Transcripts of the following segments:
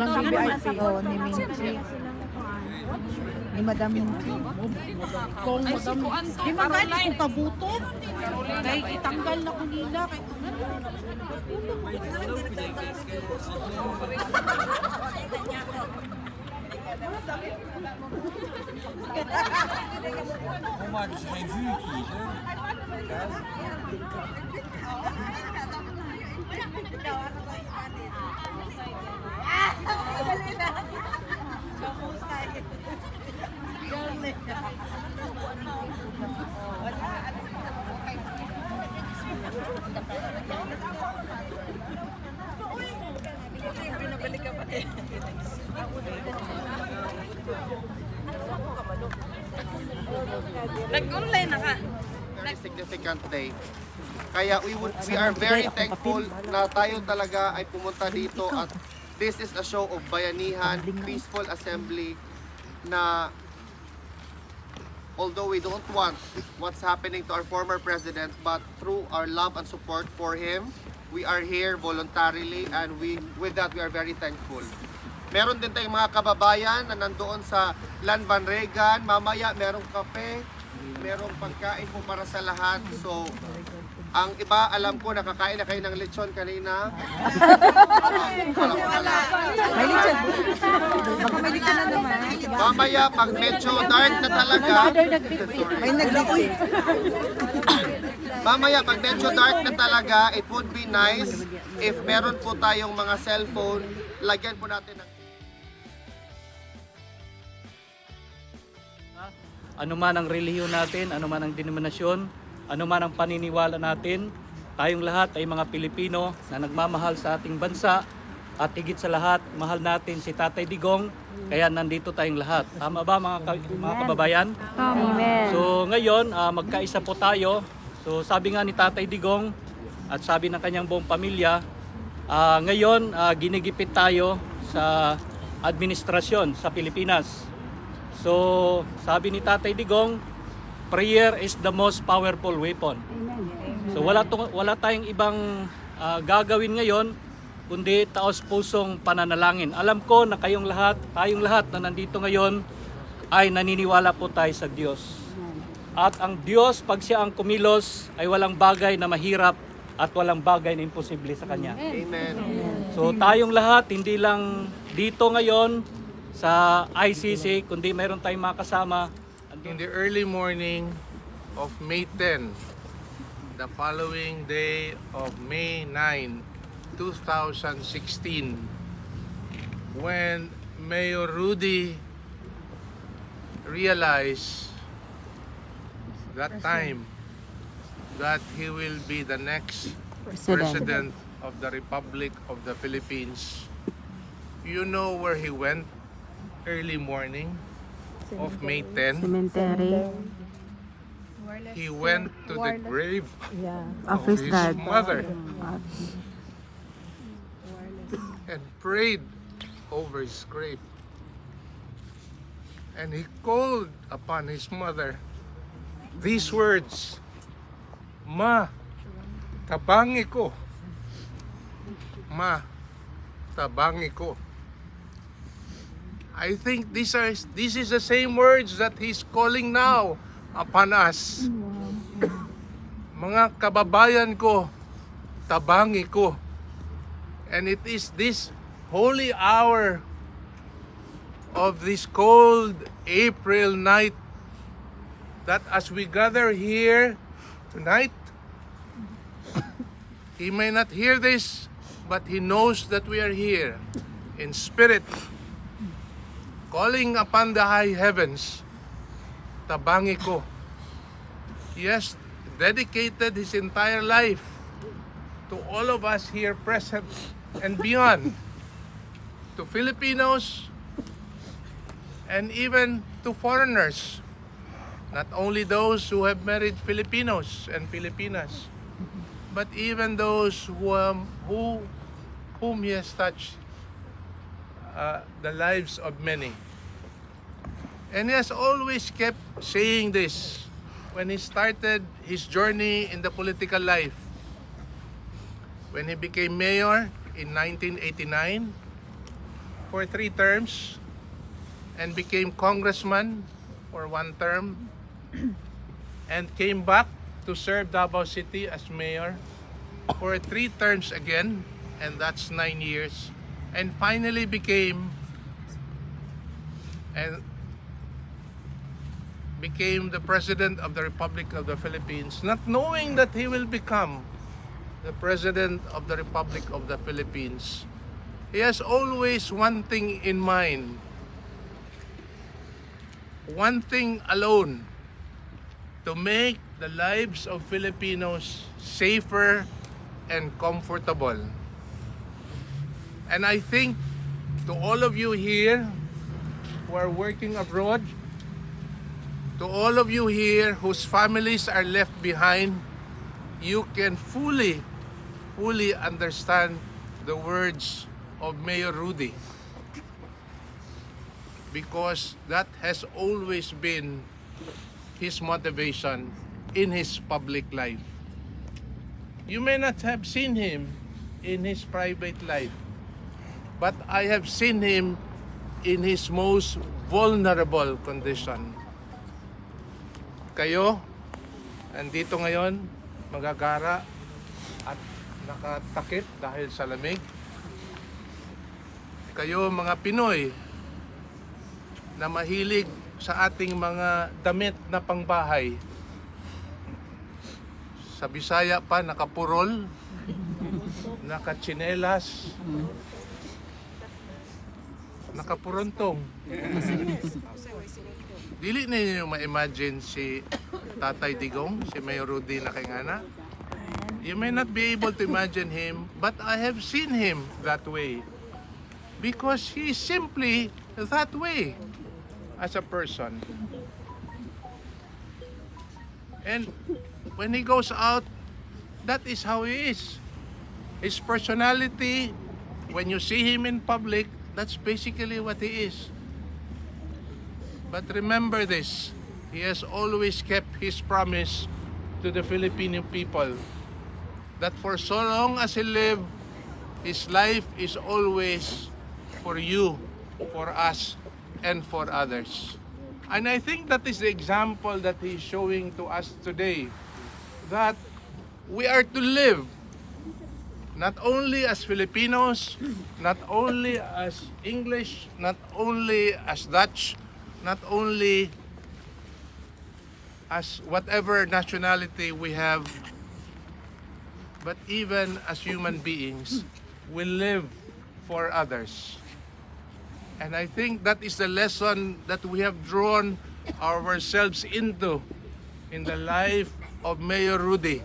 Walang VIP. Oo, ni Minky. Ni Madam Minky. Kung Madam, di ba kahit kung kabuto? Kaya itanggal na ko nila. We maken ze geen vuurtjes, hè? Nag-online na ka. Very significant day. Kaya we are very thankful na tayo talaga ay pumunta dito at this is a show of bayanihan, peaceful assembly na although we don't want what's happening to our former president, but through our love and support for him, we are here voluntarily and with that we are very thankful. Meron din tayong mga kababayan na nandoon sa Land Van Regan. Mamaya merong kape, merong pagkain po para sa lahat. So, ang iba, alam ko, nakakain na kayo ng lechon kanina. May lechon. Baka may lechon na naman. Mamaya, pag medyo dark na talaga, May naglakoy. mamaya, pag medyo dark na talaga, it would be nice if meron po tayong mga cellphone, lagyan po natin ng ano man ang relihiyon natin, ano man ang denominasyon, ano man ang paniniwala natin, tayong lahat ay mga Pilipino na nagmamahal sa ating bansa at higit sa lahat, mahal natin si Tatay Digong, kaya nandito tayong lahat. Tama ba mga kababayan? Amen. So ngayon, magkaisa po tayo. So sabi nga ni Tatay Digong at sabi ng kanyang buong pamilya, ngayon ginigipit tayo sa administrasyon sa Pilipinas. So, sabi ni Tatay Digong, prayer is the most powerful weapon. So, wala tayong ibang gagawin ngayon, kundi taos-pusong pananalangin. Alam ko na tayong lahat na nandito ngayon, ay naniniwala po tayo sa Diyos. At ang Diyos, pag siya ang kumilos, ay walang bagay na mahirap at walang bagay na imposible sa Kanya. Amen. So, tayong lahat, hindi lang dito ngayon, sa ICC, kundi mayroon tayong mga kasama. In the early morning of May 10, the following day of May 9, 2016, when Mayor Rudy realized that time that he will be the next President of the Republic of the Philippines, you know where he went? Early morning of May 10, Cemetery. he went to the grave Of of his his dad. mother and prayed over his grave. And he called upon his mother these words, "Ma, tabangi ko. Ma, tabangi ko." I think this is the same words that he's calling now upon us. Mga kababayan ko, tabangi ko. And it is this holy hour of this cold April night that as we gather here tonight, he may not hear this, but he knows that we are here in spirit, calling upon the high heavens, tabangi ko. He has dedicated his entire life to all of us here present and beyond, to Filipinos and even to foreigners, not only those who have married Filipinos and Filipinas, but even those whom he has touched the lives of many. And he has always kept saying this when he started his journey in the political life. When he became mayor in 1989, for 3 terms and became congressman for 1 term and came back to serve Davao City as mayor for 3 terms again, and that's 9 years, and finally became the President of the Republic of the Philippines, not knowing that he will become the President of the Republic of the Philippines. He has always one thing in mind, one thing alone: to make the lives of Filipinos safer and comfortable. And I think to all of you here who are working abroad, to all of you here whose families are left behind, you can fully understand the words of Mayor Rudy, because that has always been his motivation in his public life. You may not have seen him in his private life, but I have seen him in his most vulnerable condition. Kayo, andito ngayon, magagara at nakatakip dahil sa lamig. Kayo mga Pinoy na mahilig sa ating mga damit na pangbahay. Sa Bisaya pa, nakapurol, nakatsinelas, nakapurontong. Dili na ninyo ma-imagine si Tatay Digong, si Mayor Rudy na kingana. You may not be able to imagine him, but I have seen him that way. Because he is simply that way as a person. And when he goes out, that is how he is. His personality, when you see him in public, that's basically what he is. But remember this, he has always kept his promise to the Filipino people that for so long as he lived, his life is always for you, for us, and for others. And I think that is the example that he's showing to us today, that we are to live not only as Filipinos, not only as English, not only as Dutch, not only as whatever nationality we have, but even as human beings, we live for others. And I think that is the lesson that we have drawn ourselves into in the life of Mayor Rudy.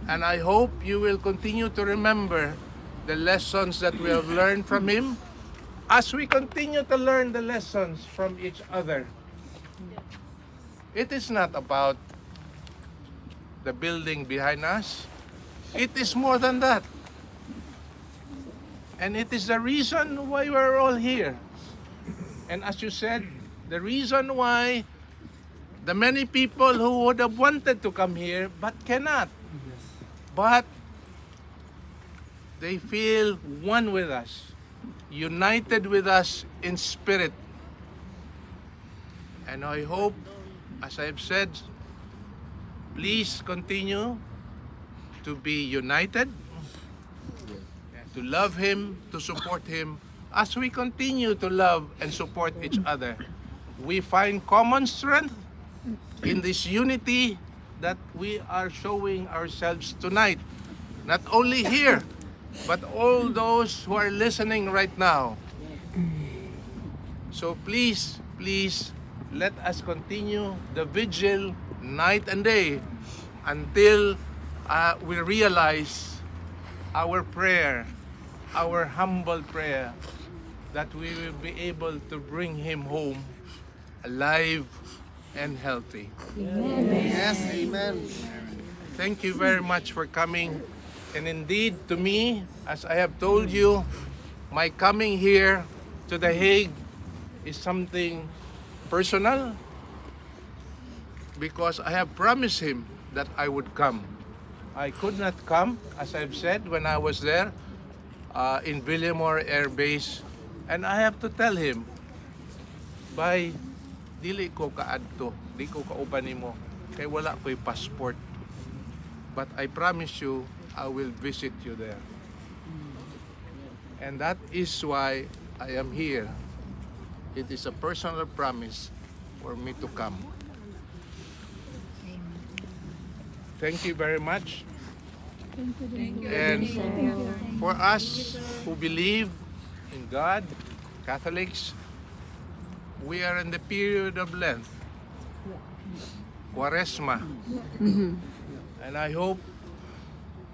And I hope you will continue to remember the lessons that we have learned from him as we continue to learn the lessons from each other. It is not about the building behind us. It is more than that. And it is the reason why we're all here. And as you said, the reason why the many people who would have wanted to come here but cannot, but they feel one with us, united with us in spirit. And I hope, as I've said, please continue to be united, to love him, to support him, as we continue to love and support each other. We find common strength in this unity that we are showing ourselves tonight. Not only here, but all those who are listening right now. So please, let us continue the vigil night and day until we realize our prayer, our humble prayer, that we will be able to bring him home alive and healthy. Yes, amen. Thank you very much for coming. And indeed, to me, as I have told you, my coming here to The Hague is something personal, because I have promised him that I would come. I could not come, as I've said, when I was there in Villamore Air Base, And I have to tell him, by dili ko kaadto, di ko kauban nimo, kay wala ko'y passport. But I promise you, I will visit you there. And that is why I am here. It is a personal promise for me to come. Thank you very much. And for us who believe in God, Catholics, we are in the period of Lent, Quaresma. And I hope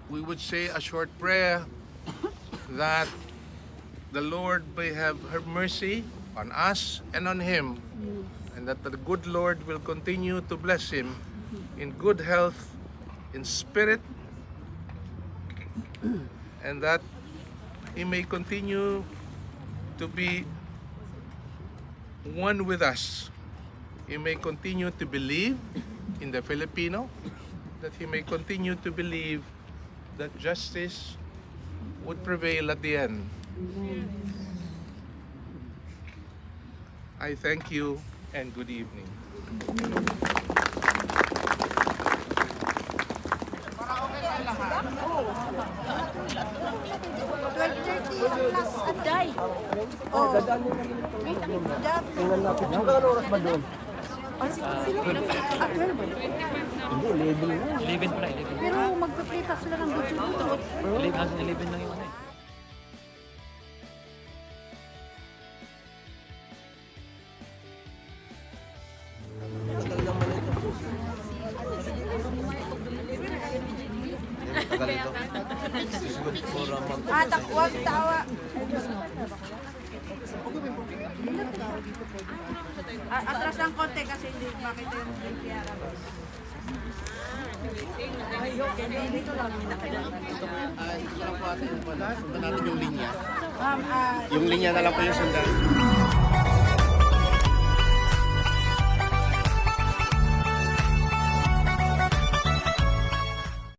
we would say a short prayer that the Lord may have her mercy on us and on him, and that the good Lord will continue to bless him in good health, in spirit, and that he may continue to be one with us. He may continue to believe in the Filipino, that he may continue to believe that justice would prevail at the end. I thank you and good evening. Pero magpapita sila ng budget dito. 11 lang yung ano eh. Takwag tawa. Atras lang konti kasi hindi makita yung FPRRD. Dito lang. Sundan natin yung linya. Yung linya na lang po yung sundan.